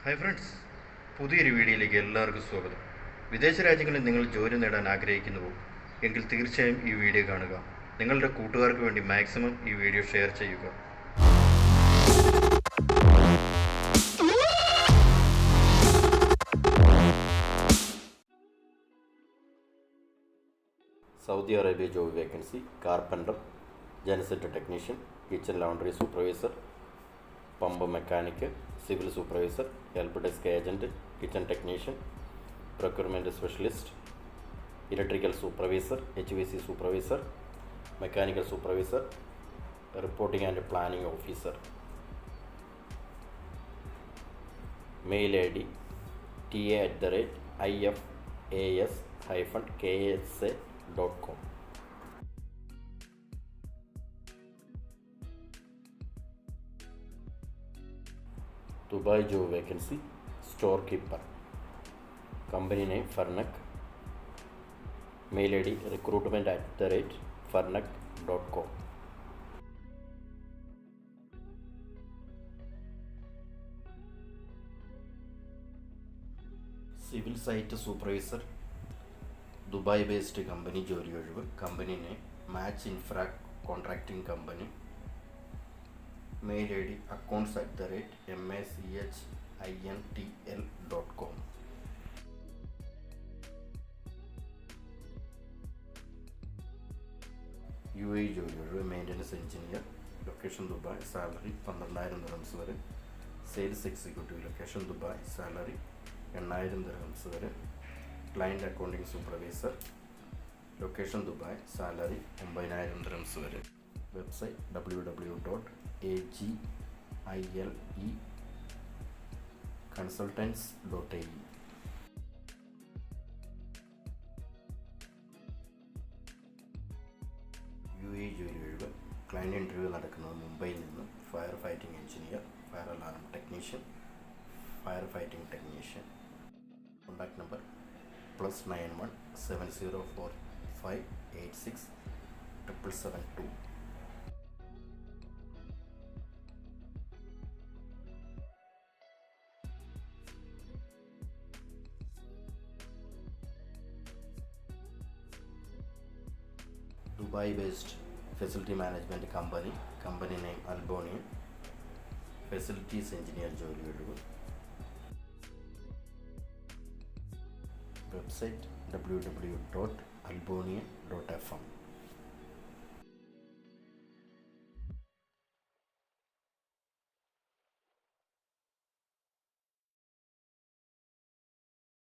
Hi friends, പുതിയൊരു വീഡിയോയിലേക്ക് എല്ലാവർക്കും സ്വാഗതം. വിദേശ രാജ്യങ്ങളിൽ നിങ്ങൾ ജോലി നേടാൻ ആഗ്രഹിക്കുന്നുവോ എങ്കിൽ തീർച്ചയായും ഈ വീഡിയോ കാണുക. നിങ്ങളുടെ കൂട്ടുകാർക്ക് വേണ്ടി മാക്സിമം ഈ വീഡിയോ ഷെയർ ചെയ്യുക. Saudi Arabia job vacancy: carpenter, genset technician, kitchen laundry supervisor, pump mechanic, civil supervisor, help desk agent, kitchen technician, procurement specialist, electrical supervisor, HVAC supervisor, mechanical supervisor, reporting and planning officer. Mail ID ta@ifas-ksa.com. Dubai job vacancy: store keeper. Company name Farnak. Mail ID recruitment@farnak.com. Civil site supervisor, Dubai based company, ജോലി ഒഴിവ്. Company name Mac infra contracting company. Mail ID accounts@macintl.com. UAE ജോലി ഒഴിവ്, maintenance engineer. Location Dubai, salary 12,000 dirhams വരെ. Sales executive, location Dubai, salary 8,000 dirhams വരെ. Client accounting supervisor, location Dubai, salary 9,000 dirhams വരെ. Website www.agileconsultants.ae. UAE ജോലി ഒഴിവ്, client interview നടക്കുന്നത് മുംബൈയിൽ നിന്ന്. Fire fighting engineer, fire alarm technician, fire fighting technician. Contact number +91 7045 86 772. Dubai based facility management company. Company name Albonian. Facilities engineer ജോലി ഒഴിവ്. Website www.albonian.fm.